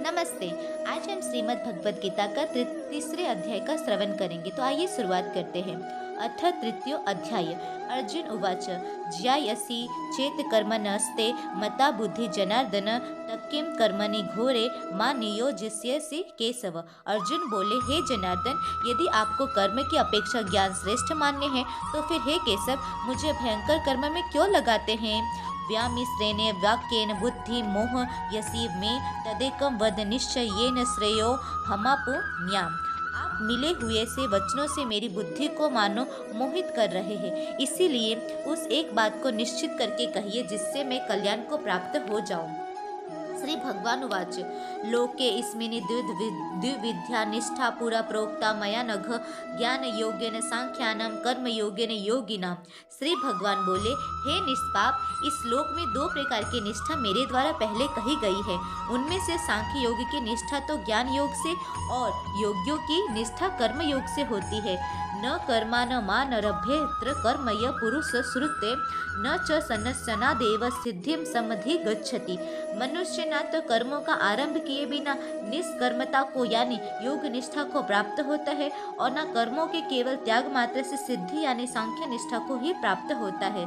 नमस्ते। आज हम श्रीमद् भगवद गीता का तीसरे अध्याय का श्रवण करेंगे। तो आइए शुरुआत करते हैं। अथ तृतीयो अध्याय। अर्जुन उवाच ज्यायसि चेत कर्मणस्ते मता बुद्धि जनार्दन तक्किं कर्मणि घोरे मां नियोजिष्यसि केशव। अर्जुन बोले, हे जनार्दन, यदि आपको कर्म की अपेक्षा ज्ञान श्रेष्ठ मान्य है तो फिर हे केशव, मुझे भयंकर कर्म में क्यों लगाते हैं। व्यामिश्रेण वाक्येन बुद्धि मोह यसी में तदेकम वद निश्चयेन श्रेयो हमापुन्याम। आप मिले हुए से वचनों से मेरी बुद्धि को मानो मोहित कर रहे हैं, इसीलिए उस एक बात को निश्चित करके कहिए जिससे मैं कल्याण को प्राप्त हो जाऊं। श्री भगवान उवाच लोके इस्मिनि द्विविध्या निष्ठा पुरा प्रोक्ता मया नघ ज्ञान योगेन सांख्यानाम कर्म योगेन योगिनाम। श्री भगवान बोले, हे निष्पाप, इस श्लोक में दो प्रकार की निष्ठा मेरे द्वारा पहले कही गई है। उनमें से सांख्य योग की निष्ठा तो ज्ञान योग से और योग्यों की निष्ठा कर्म योग से होती है। न कर्मान मानरभ्येत्र कर्मय पुरुष श्रुते न च सनसनादेव सिद्धिम समधि गच्छति। मनुष्य न तो कर्मों का आरंभ किए बिना निष्कर्मता को यानी योग निष्ठा को प्राप्त होता है और न कर्मों के केवल त्याग मात्र से सिद्धि यानी सांख्य निष्ठा को ही प्राप्त होता है।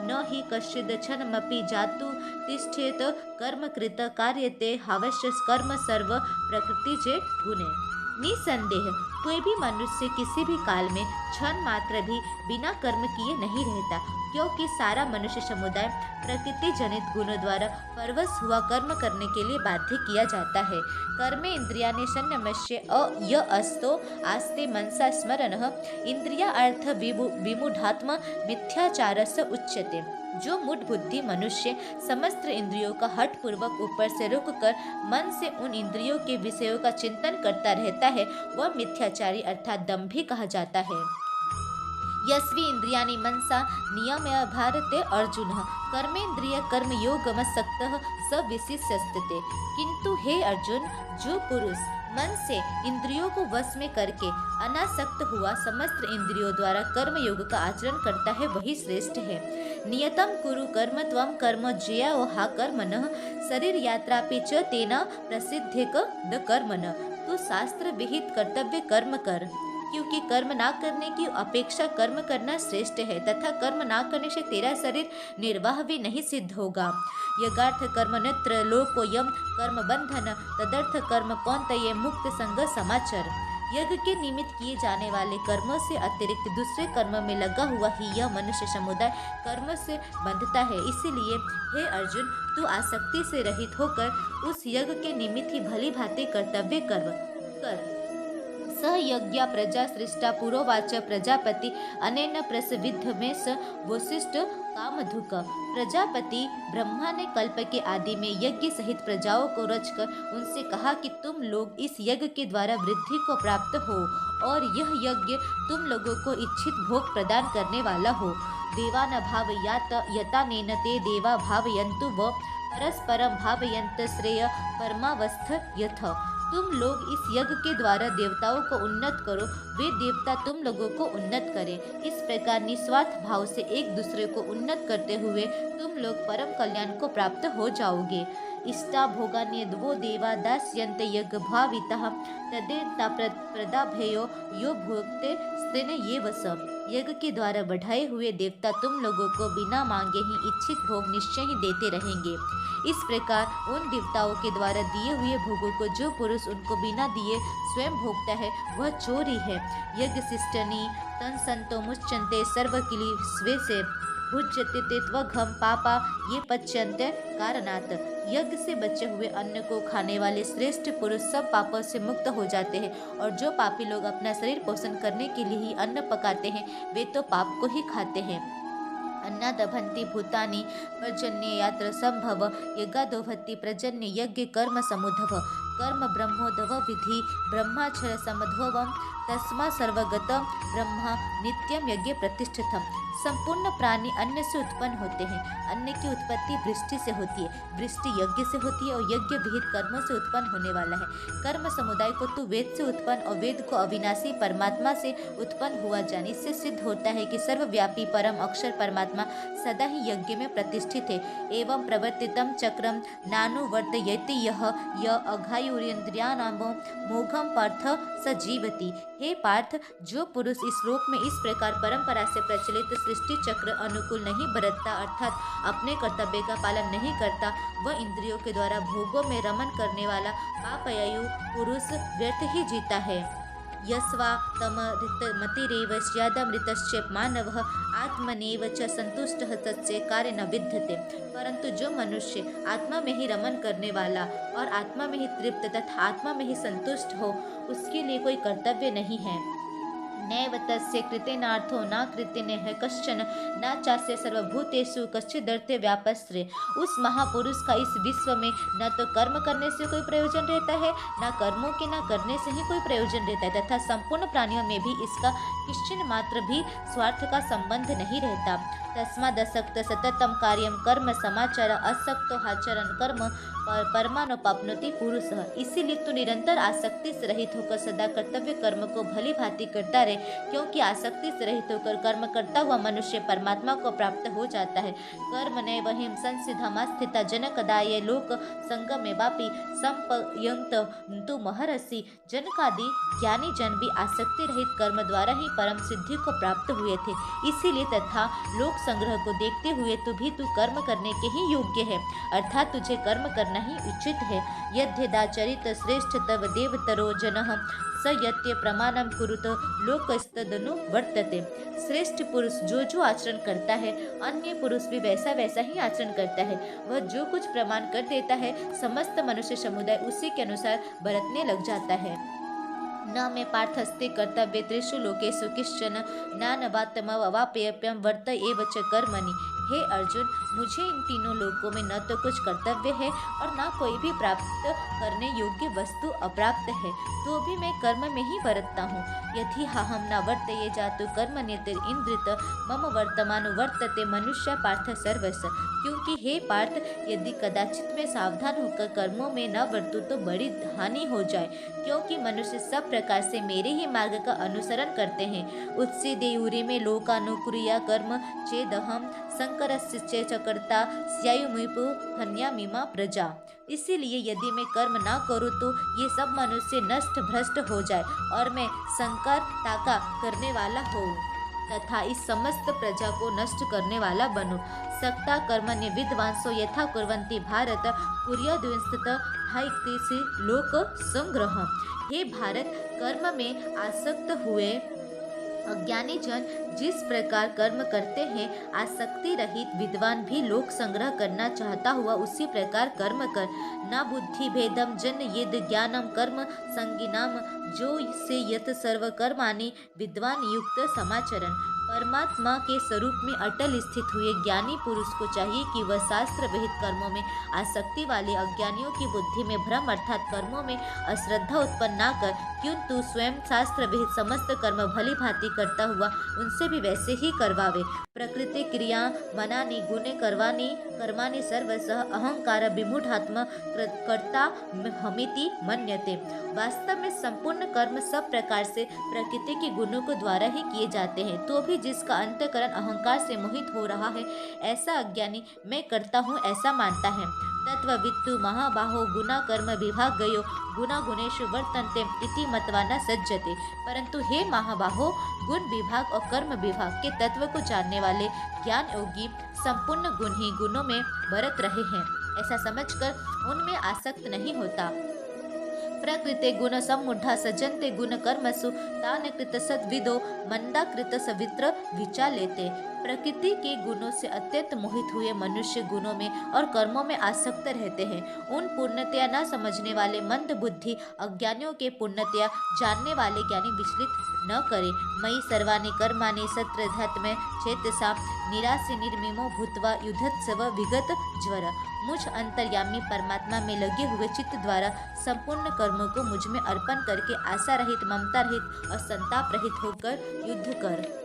न ही कश्चिद क्षणमपि जातु तिष्ठेत कर्म कृत कार्यते हावश्य कर्म सर्व प्रकृति जे गुणे। निसंदेह कोई भी मनुष्य किसी भी काल में क्षण मात्र भी बिना कर्म किए नहीं रहता, क्योंकि सारा मनुष्य समुदाय प्रकृति जनित गुणों द्वारा परवश हुआ कर्म करने के लिए बाध्य किया जाता है। कर्मे इंद्रियाणि संयमस्य य अस्तो आस्ते मनसा स्मरणः इंद्रिया अर्थ विमूढ़ात्मा मिथ्याचारस्य उच्यते। जो मूढ़ बुद्धि मनुष्य समस्त इंद्रियों का हठ पूर्वक ऊपर से रुक कर मन से उन इंद्रियों के विषयों का चिंतन करता रहता है वह मिथ्याचारी अर्थात दंभी कहा जाता है। यस्वी इंद्रियाणि मनसा नियम्य भारते अर्जुन कर्मेन्द्रिय कर्मयोगमसक्तः स विशिष्यस्ते। किंतु हे अर्जुन, जो पुरुष मन से इंद्रियों को वश में करके अनासक्त हुआ समस्त इंद्रियों द्वारा कर्म योग का आचरण करता है वही श्रेष्ठ है। नियतम कुरु कर्म त्वं कर्म ज्या हा कर्मणः शरीर यात्रा पे च तेना प्रसिद्धिक द कर्मण। तू शास्त्र विहित कर्तव्य कर्म कर, क्योंकि कर्म ना करने की अपेक्षा कर्म करना श्रेष्ठ है तथा कर्म ना करने से तेरा शरीर निर्वाह भी नहीं सिद्ध होगा। यज्ञार्थ कर्म नेत्र लोकोयम कर्म बंधन तदर्थ कर्म कौन्तेय मुक्त संग समाचर। यज्ञ के निमित्त किए जाने वाले कर्मों से अतिरिक्त दूसरे कर्म में लगा हुआ ही यह मनुष्य समुदाय कर्म से बंधता है। इसीलिए हे अर्जुन, तू आसक्ति से रहित होकर उस यज्ञ के निमित्त ही भली भांति कर्तव्य कर्म कर। स यज्ञ प्रजा सृष्टा पुरोवाच प्रजापति अनेन प्रसविद्ध में स वशिष्ठ कामधुक। प्रजापति ब्रह्मा ने कल्प के आदि में यज्ञ सहित प्रजाओं को रचकर उनसे कहा कि तुम लोग इस यज्ञ के द्वारा वृद्धि को प्राप्त हो और यह यज्ञ तुम लोगों को इच्छित भोग प्रदान करने वाला हो। देवान भावयात यतानेन ते देवा भावयन्तु व परस्परम भावयन्त श्रेय परमावस्थ यथ। तुम लोग इस यज्ञ के द्वारा देवताओं को उन्नत करो, वे देवता तुम लोगों को उन्नत करें। इस प्रकार निस्वार्थ भाव से एक दूसरे को उन्नत करते हुए तुम लोग परम कल्याण को प्राप्त हो जाओगे। इष्टा भोगान्यद्वो देवा दास्यन्ते यज्ञ भावितः तदेता प्रदाभेयो यो भोक्ते स्तेन ये वसम। यज्ञ के द्वारा बढ़ाए हुए देवता तुम लोगों को बिना मांगे ही इच्छित भोग निश्चय ही देते रहेंगे। इस प्रकार उन देवताओं के द्वारा दिए हुए भोगों को जो पुरुष उनको बिना दिए स्वयं भोगता है वह चोर ही है। यज्ञ शिष्टनी तन संतो मुच्यन्ते सर्वकिली स्वे से भुज्यते ते त्वघम पापा ये पच्यन्ते कारणात्। यज्ञ से बचे हुए अन्न को खाने वाले श्रेष्ठ पुरुष सब पापों से मुक्त हो जाते हैं और जो पापी लोग अपना शरीर पोषण करने के लिए ही अन्न पकाते हैं वे तो पाप को ही खाते हैं। अन्नादभन्ति भूतानि पर्जन्य यात्र संभव यज्ञादोभति प्रजन्य यज्ञ कर्म समुद्धव। कर्म ब्रह्मोदव विधि ब्रह्माक्षर समध्वम तस्मा सर्वगत ब्रह्मा नित्यम यज्ञ प्रतिष्ठितम। संपूर्ण प्राणी अन्न से उत्पन्न होते हैं। अन्न की उत्पत्ति वृष्टि से होती है, वृष्टि यज्ञ से होती है और यज्ञ विहित कर्मों से उत्पन्न होने वाला है। कर्म समुदाय को तू वेद से उत्पन्न और वेद को अविनाशी परमात्मा से उत्पन्न हुआ जान। इससे सिद्ध होता है कि सर्वव्यापी परम अक्षर परमात्मा सदा ही यज्ञ में प्रतिष्ठित है। एवं प्रवर्तितम चक्रम नानुवर्तयति यह अघाय वायुरिंद्रियाणां मोघम पार्थ सजीवति। हे पार्थ, जो पुरुष इस श्लोक में इस प्रकार परंपरा से प्रचलित सृष्टि चक्र अनुकूल नहीं बरतता, अर्थात अपने कर्तव्य का पालन नहीं करता, वह इंद्रियों के द्वारा भोगों में रमन करने वाला पापयायु पुरुष व्यर्थ ही जीता है। यस्वा तमरितमतिरेव स्यादमृतश्च मानवः आत्मनेव च संतुष्टः तस्य कार्य न विद्यते। परंतु जो मनुष्य आत्मा में ही रमन करने वाला और आत्मा में ही तृप्त तथा आत्मा में ही संतुष्ट हो, उसके लिए कोई कर्तव्य नहीं है। नैव तस्य कृतेनार्थो न कृतेनः कश्चन न चास्य सर्वभूतेषु कश्चिदर्थे व्यापस्त्रे। उस महापुरुष का इस विश्व में न तो कर्म करने से कोई प्रयोजन रहता है, न कर्मों के न करने से ही कोई प्रयोजन रहता है, तथा संपूर्ण प्राणियों में भी इसका किंचिन मात्र भी स्वार्थ का संबंध नहीं रहता। तस्मादसक्त सततम कार्यम कर्म समाचार असक्तो आचरण कर्म परमानुपाप्नोति पुरुषः। इसीलिए तू निरंतर आसक्ति से रहित होकर सदा कर्तव्य कर्म को भली भांति करता रहे, क्योंकि आसक्ति से रहित होकर कर्म करता हुआ मनुष्य परमात्मा को प्राप्त हो जाता है। कर्म नैव हिम संसिद्धमा स्थिता जनकदाये लोक संगमे वापि संपयंत तु महर्षि। जनकादि ज्ञानी जन भी आसक्ति रहित कर्म द्वारा ही परम सिद्धि को प्राप्त हुए थे। इसीलिए तथा लोक संग्रह को देखते हुए तू कर्म करने के ही योग्य है, अर्थात तुझे कर्म करना ही उचित है। यद्यदाचरित श्रेष्ठ तव देवतरो जनः स यत्य प्रमाणम कुरुत लोकस्तदनु वर्तते। श्रेष्ठ पुरुष जो जो आचरण करता है, अन्य पुरुष भी वैसा वैसा ही आचरण करता है। वह जो कुछ प्रमाण कर देता है, समस्त मनुष्य समुदाय उसी के अनुसार बरतने लग जाता है। न मे पार्थस्ते कर्तव्ये त्रिषु लोकेषु किश्चन नानवात्मवाप्यप्यं वर्त एव च कर्मणि। हे अर्जुन, मुझे इन तीनों लोकों में न तो कुछ कर्तव्य है और न कोई भी प्राप्त करने योग्य वस्तु अप्राप्त है, तो भी मैं कर्म में ही बरतता हूँ। यदि हम न वर्तये जातु कर्मण्येतर इंद्रित मम वर्तमानु वर्तते मनुष्य पार्थ सर्वस। क्योंकि हे पार्थ, यदि कदाचित मैं सावधान होकर कर्मों में न बरतूं तो बड़ी हानि हो जाए, क्योंकि मनुष्य सब प्रकार से मेरे ही मार्ग का अनुसरण करते हैं। उत्से देयुरी में लोकानुकुर्या कर्म चेदहम संकरस्य च कर्ता स्यायुमुपु हन्यामिमा प्रजा। इसीलिए यदि मैं कर्म ना करूँ तो ये सब मनुष्य नष्ट भ्रष्ट हो जाए और मैं संकर ताका करने वाला हूँ तथा इस समस्त प्रजा को नष्ट करने वाला बनूं। सक्ता कर्मण्य विद्वांसो यथा कुर्वन्ति भारत कुर्याद्विंशत धायिकति लोक संग्रह। हे भारत, कर्म में आसक्त हुए अज्ञानी जन जिस प्रकार कर्म करते हैं, आसक्ति रहित विद्वान भी लोक संग्रह करना चाहता हुआ उसी प्रकार कर्म कर। न बुद्धि भेदम जन यद ज्ञानम कर्म संगिनाम जो से यत सर्व कर्माणि विद्वान युक्त समाचरण। परमात्मा के स्वरूप में अटल स्थित हुए ज्ञानी पुरुष को चाहिए कि वह शास्त्र विहित कर्मों में आसक्ति वाले अज्ञानियों की बुद्धि में भ्रम अर्थात कर्मों में अश्रद्धा उत्पन्न न कर, किंतु स्वयं शास्त्र विहित समस्त कर्म भली भांति करता हुआ उनसे भी वैसे ही करवावे। प्रकृति क्रिया मनानि गुणे कर्वाणि कर्माणि सर्वशः अहंकार विमूढ़ात्म कर्ता हमिति मन्यते। वास्तव में संपूर्ण कर्म सब प्रकार से प्रकृति के गुणों के द्वारा ही किए जाते हैं, तो भी जिसका अंतकरण अहंकार से मोहित हो रहा है, ऐसा अज्ञानी मैं करता हूँ ऐसा मानता है। तत्ववित्तु महाबाहो गुना कर्म विभागयो गुना गुणेषु वर्तन्ते इति मत्वा न सज्जते। परंतु हे महाबाहो, गुण विभाग और कर्म विभाग के तत्व को जानने वाले ज्ञान योगी संपूर्ण गुण ही गुणों में बरत रहे हैं, ऐसा समझकर उनमें आसक्त नहीं होता। प्रकृते गुण सम्मूढ़ा सज्जन्ते गुण कर्मसु तान कृत सद्विदो मंदा कृत सवित्र विचालेते। प्रकृति के गुणों से अत्यंत मोहित हुए मनुष्य गुणों में और कर्मों में आसक्त रहते हैं। उन पूर्णतया न समझने वाले मंद बुद्धि अज्ञानियों के पूर्णतया जानने वाले ज्ञानी विचलित न करे। मयि सर्वाणि कर्माणि सत्रधत्म चेतसा निराशि निर्मिमो भूत्वा युद्धत्सव विगत ज्वर। मुझ अंतर्यामी परमात्मा में लगे हुए चित्त द्वारा संपूर्ण कर्मों को मुझ में अर्पण करके आशा रहित, ममता रहित और संताप रहित होकर युद्ध कर।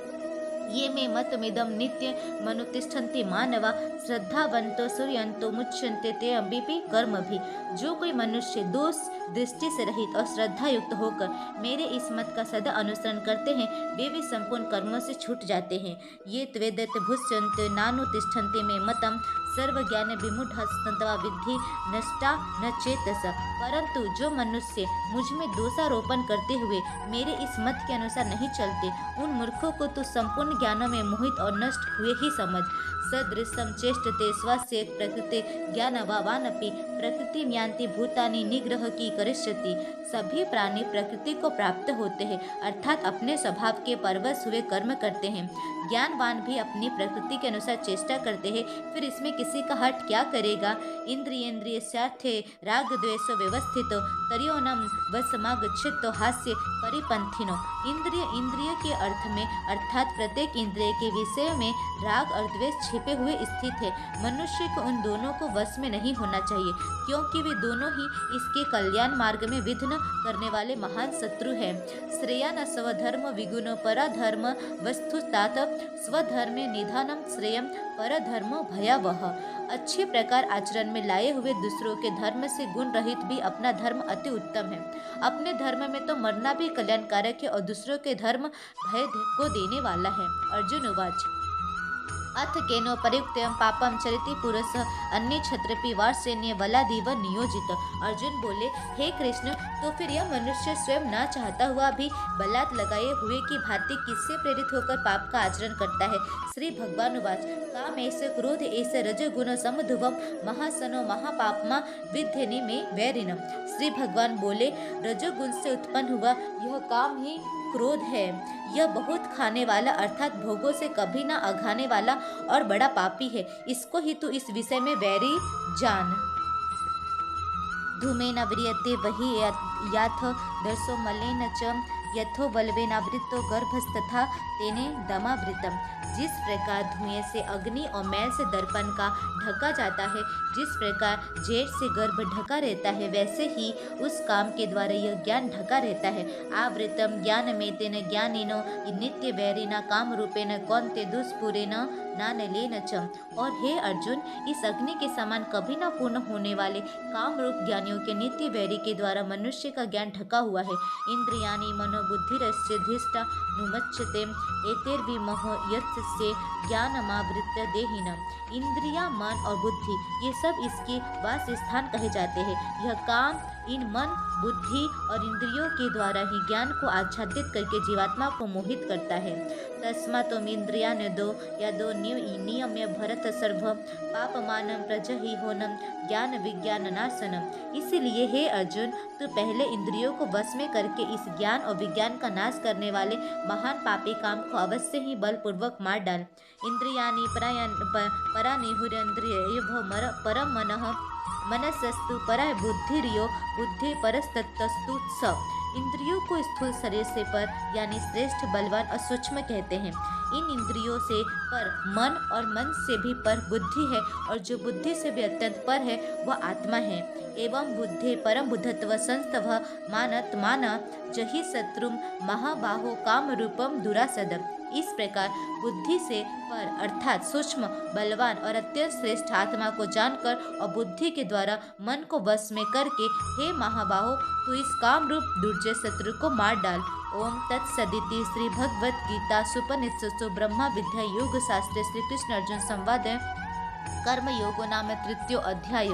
ये मे मतमिदं नित्य मनुतिष्ठन्ति मानवा श्रद्धावंतो सूर्यंतो मुच्यन्ते ते अम्बिपि कर्म भी। जो कोई मनुष्य दोष दृष्टि से रहित और श्रद्धा युक्त होकर मेरे इस मत का सदा अनुसरण करते हैं वे भी संपूर्ण कर्मों से छूट जाते हैं। ये त्वेदत भुष्यन्ते नानुतिष्ठन्ते मे मतम सर्वज्ञान विमूढ़स्तवा विद्धि नष्टा न चेतस। परंतु जो मनुष्य मुझ में दोषारोपण करते हुए मेरे इस मत के अनुसार नहीं चलते उन मूर्खों को तो संपूर्ण ज्ञानों में मोहित और नष्ट हुए ही समझ। सदृशम चेष्टते स्वस्य प्रकृति ज्ञानवानपि प्रकृति यान्ति भूतानि निग्रह की करिष्यति। सभी प्राणी प्रकृति को प्राप्त होते हैं अर्थात अपने स्वभाव के परवश हुए कर्म करते हैं। ज्ञानवान भी अपनी प्रकृति के अनुसार चेष्टा करते हैं फिर इसमें किसी का हट क्या करेगा। इंद्रियेन्द्रिय स्वार्थे राग द्वेष व्यवस्थितो तरियोनम वसमागच्छितो हास्य परिपंथिनो। इंद्रिय के अर्थ में अर्थात प्रत्येक इंद्रिय के विषय में राग और द्वेष छिपे हुए स्थित है। मनुष्य को उन दोनों को वश में नहीं होना चाहिए क्योंकि वे दोनों ही इसके कल्याण मार्ग में विघ्न करने वाले महान शत्रु हैं। श्रेयान स्वधर्म विगुणो पराधर्म वस्तुतात स्वधर्मे निधानम श्रेयम परधर्मो भयावह। अच्छे प्रकार आचरण में लाए हुए दूसरों के धर्म से गुण रहित भी अपना धर्म अति उत्तम है। अपने धर्म में तो मरना भी कल्याणकारक है और दूसरों के धर्म भय को देने वाला है। अर्जुन उवाच अथ केनो प्रयुक्तम पापम चरिति पुरुष अन्य क्षत्रपि वार्ष्णेय बलादिव नियोजित। अर्जुन बोले हे कृष्ण तो फिर यह मनुष्य स्वयं ना चाहता हुआ भी बलात् लगाए हुए की भांति किससे प्रेरित होकर पाप का आचरण करता है। श्री भगवान उवाच काम ऐसे क्रोध ऐसे रजगुण समधुवम महासनो महापापमा विध्यनि में वैरिणम। श्री भगवान बोले रजोगुण से उत्पन्न हुआ यह काम ही क्रोध है। यह बहुत खाने वाला अर्थात भोगों से कभी ना अघाने वाला और बड़ा पापी है। इसको ही तू इस विषय में वैरी जान। धूमेन व्रियते वही याथ दर्शो मलेन च यथो बलवेनावृतो गर्भस्तथा तेने दमावृतम। जिस प्रकार धुएं से अग्नि और मैल से दर्पण का ढका जाता है जिस प्रकार जेठ से गर्भ ढका रहता है वैसे ही उस काम के द्वारा यह ज्ञान ढका रहता है। आवृतम ज्ञान में तेन ज्ञानिनो नित्य वैरिना काम रूपेण कौन्ते दुष्पुरेण नानलेन च। और हे अर्जुन इस अग्नि के समान कभी न पूर्ण होने वाले काम रूप ज्ञानियों के नित्य वैरी के द्वारा मनुष्य का ज्ञान ढका हुआ है। इंद्रियाणि मनोबुद्धिरस्य धिष्ठा नुमच्यते एतैर्विमोह यस्य ज्ञानमावृत्य देहिनम्। इंद्रिया मन और बुद्धि ये सब इसके वास स्थान कहे जाते हैं। यह काम इन मन बुद्धि और इंद्रियों के द्वारा ही ज्ञान को आच्छादित करके जीवात्मा को मोहित करता है। तस्मात् इंद्रियान दो यदो नियम्य भरत सर्व पापमानं प्रजहिहोनं ज्ञान विज्ञान नाशनम। इसीलिए हे अर्जुन तू पहले इंद्रियों को वश में करके इस ज्ञान और विज्ञान का नाश करने वाले महान पापी काम को अवश्य ही बलपूर्वक मार डाल। इंद्रियाणि परानिहुरेन्द्रिय परम मनः मनसस्तु परा बुद्धिर्यो बुद्धि परस्तस्तु स। इंद्रियों को स्थूल शरीर से पर यानी श्रेष्ठ बलवान और सूक्ष्म कहते हैं। इन इंद्रियों से पर मन और मन से भी पर बुद्धि है और जो बुद्धि से भी अत्यंत पर है वह आत्मा है। एवं बुद्धे परम बुद्धत्व संस्तव मानत्माना जहि शत्रुम महाबाहो काम रूपम दुरासदम। इस प्रकार बुद्धि से पर अर्थात सूक्ष्म बलवान और अत्यंत श्रेष्ठ आत्मा को जानकर और बुद्धि के द्वारा मन को वश में करके हे महाबाहो तू इस काम रूप दुर्जय शत्रु को मार डाल। ओम तत्सदिति श्री भगवद गीता सुपनिषत्सु ब्रह्मा विद्या योग शास्त्रे श्री कृष्ण अर्जुन संवाद कर्म योगो नाम तृतीयो अध्याय।